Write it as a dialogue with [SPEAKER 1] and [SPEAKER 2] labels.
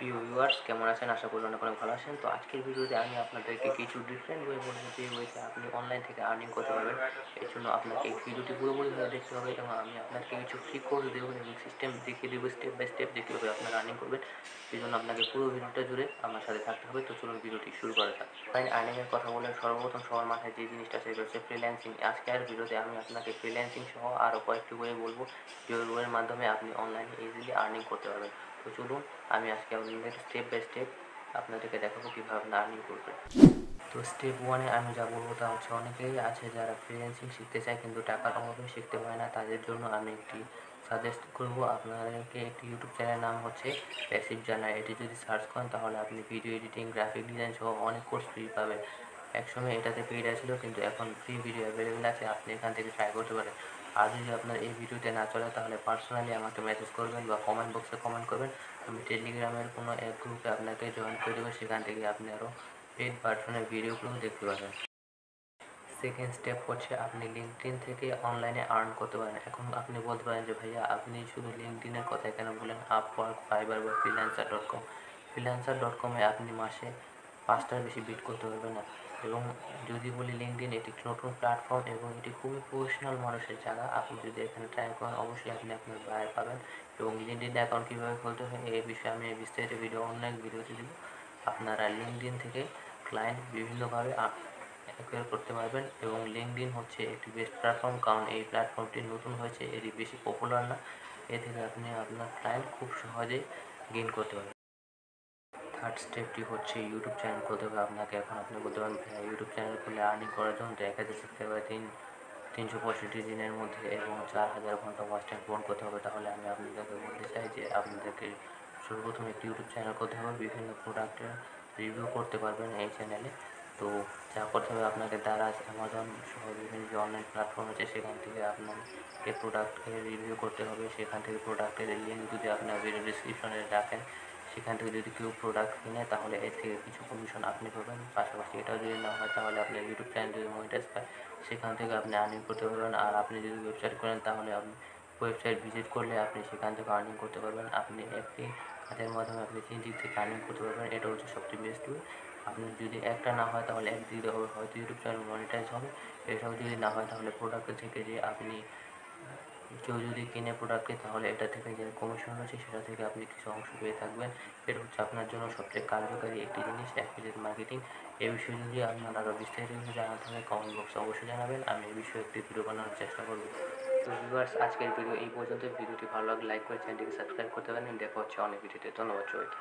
[SPEAKER 1] প্রিয় ভিউয়ার্স, কেমন আছেন? আশা করি অনেক অনেক ভালো আছেন। তো আজকের ভিডিওতে আমি আপনাদেরকে কিছু ডিফারেন্ট ওয়ে বলবো, যে ওয়েতে আপনি অনলাইন থেকে আর্নিং করতে পারবেন। এর জন্য আপনাকে এই ভিডিওটি পুরোপুরিভাবে দেখতে হবে এবং আমি আপনাকে কিছু ফ্রি কোর্স দেবো এবং সিস্টেম দেখিয়ে দেবো, স্টেপ বাই স্টেপ যে কীভাবে আপনারা আর্নিং করবেন। সেই জন্য আপনাকে পুরো ভিডিওটা জুড়ে আমার সাথে থাকতে হবে। তো চলুন ভিডিওটি শুরু করা যাক। অনলাইন আর্নিংয়ের কথা বলে সর্বপ্রথম সবার মাথায় যে জিনিসটা সেটা হচ্ছে ফ্রিল্যান্সিং। আজকের ভিডিওতে আমি আপনাকে ফ্রিল্যান্সিং সহ আরও কয়েকটি ওয়ে বলবো, যে ওয়ের মাধ্যমে আপনি অনলাইনে ইজিলি আর্নিং করতে পারবেন। তো চলুন আমি আজকে আপনাদের স্টেপ বাই স্টেপ আপনাদেরকে দেখাবো কীভাবে আপনি আর্নিং করবেন। তো স্টেপ ওয়ানে আমি যা বলবো তা হচ্ছে, অনেকেই আছে যারা ফ্রিল্যান্সিং শিখতে চায় কিন্তু টাকার অভাবে শিখতে পারে না। তাদের জন্য আমি একটি সাজেস্ট করবো, আপনাদেরকে একটি ইউটিউব চ্যানেলের নাম হচ্ছে প্যাসিভ জার্নাল। এটি যদি সার্চ করেন তাহলে আপনি ভিডিও এডিটিং, গ্রাফিক ডিজাইন সহ অনেক কোর্স ফ্রি পাবেন। একসময় এটাতে পেইড ছিল, কিন্তু এখন ফ্রি ভিডিও অ্যাভেলেবেল আছে, আপনি এখান থেকে ট্রাই করতে পারেন। আর যদি আপনার এই ভিডিওতে না চলে তাহলে পার্সোনালি আমাকে মেসেজ করবেন বা কমেন্ট বক্সে কমেন্ট করবেন। আমি টেলিগ্রামের কোনো এক গ্রুপে আপনাকে জয়েন করে দেবো, সেখান থেকে আপনি আরও পেইড ভার্সনের ভিডিওগুলো দেখতে পাবেন। সেকেন্ড স্টেপ হচ্ছে, আপনি লিঙ্কডইন থেকে অনলাইনে আর্ন করতে পারেন। এখন আপনি বলতে পারেন যে ভাইয়া আপনি শুধু লিঙ্কডইনের কথা কেন বলেন, আপওয়ার্ক, ফাইবার বা ফ্রিল্যান্সার.কমে আপনি মাসে 5টার বেশি বিট করতে পারবেন না। এবং যদি বলি লিঙ্কডইন এটি একটি নতুন প্ল্যাটফর্ম এবং এটি খুবই প্রফেশনাল মানুষের জায়গা। আপনি যদি এখানে ট্রাই করেন অবশ্যই আপনি আপনার বায়ার পাবেন। এবং লিঙ্কডইন অ্যাকাউন্ট কীভাবে খুলতে হয় এই বিষয়ে আমি বিস্তারিত ভিডিও অনেক ভিডিওতে দেবো। আপনারা লিঙ্কডইন থেকে ক্লায়েন্ট বিভিন্নভাবে অ্যাকোয়ার করতে পারবেন। এবং লিঙ্কডইন হচ্ছে একটি বেস্ট প্ল্যাটফর্ম, কারণ এই প্ল্যাটফর্মটি নতুন হয়েছে, এটি বেশি পপুলার না। এ থেকে আপনি আপনার ক্লায়েন্ট খুব সহজেই গেইন করতে পারবেন। থার্ড স্টেপটি হচ্ছে ইউটিউব চ্যানেল খুলতে হবে আপনাকে। এখন আপনি বলতে পারেন ভাইয়া ইউটিউব চ্যানেল খুলে আর্নিং করার জন্য 1000 সাবস্ক্রাইবার 365 দিনের মধ্যে এবং 4000 ঘন্টা ওয়াচ টাইম পূরণ করতে হবে। তাহলে আমি আপনাদেরকে বলতে চাই যে আপনাদেরকে সর্বপ্রথম একটি ইউটিউব চ্যানেল করতে হবে, বিভিন্ন প্রোডাক্টের রিভিউ করতে পারবেন এই চ্যানেলে। তো যা করতে হবে আপনাকে দারাজ, অ্যামাজন সহ বিভিন্ন যে অনলাইন প্ল্যাটফর্ম আছে সেখান থেকে আপনাকে প্রোডাক্টের রিভিউ করতে হবে। সেখান থেকে প্রোডাক্টের লিঙ্ক যদি আপনার ভিডিও ডিসক্রিপশনে রাখেন, সেখান থেকে যদি কেউ প্রোডাক্ট কিনে তাহলে এর থেকে কিছু কমিশন আপনি পাবেন। পাশাপাশি এটাও যদি না হয় তাহলে আপনার ইউটিউব চ্যানেল যদি মনিটাইজ পায় সেখান থেকে আপনি আর্নিং করতে পারবেন। আর আপনি যদি ওয়েবসাইট করেন তাহলে আপনি ওয়েবসাইট ভিজিট করলে আপনি সেখান থেকে আর্নিং করতে পারবেন। আপনি একটি কাজের মাধ্যমে আপনি 3 দিক থেকে আর্নিং করতে পারবেন। এটা হচ্ছে সবচেয়ে বেস্ট ওয়ে। আপনি যদি একটা না হয় তাহলে একদিক দিয়ে হবে, হয়তো ইউটিউব চ্যানেল মনিটাইজ হবে। এটাও যদি না হয় তাহলে প্রোডাক্ট থেকে যে আপনি কেউ যদি কিনে প্রোডাক্টকে তাহলে এটা থেকে যে কমিশন আছে সেটা থেকে আপনি কিছু অংশ পেয়ে থাকবেন। এটা হচ্ছে আপনার জন্য সবচেয়ে কার্যকারী একটি জিনিস, অ্যাফিলিয়েট মার্কেটিং। এই বিষয়ে যদি আপনার আরও বিস্তারিত কিছু জানাতে হবে কমেন্ট বক্সে অবশ্যই জানাবেন, আমি এই বিষয়ে একটি ভিডিও বানানোর চেষ্টা করব। তো ভিউয়ার্স, আজকের ভিডিও এই পর্যন্ত। ভিডিওটি ভালো লাগলে লাইক করে চ্যানেলটিকে সাবস্ক্রাইব করতে পারেন। দেখা হচ্ছে অনেক ভিডিওতে। ধন্যবাদ সবাইকে।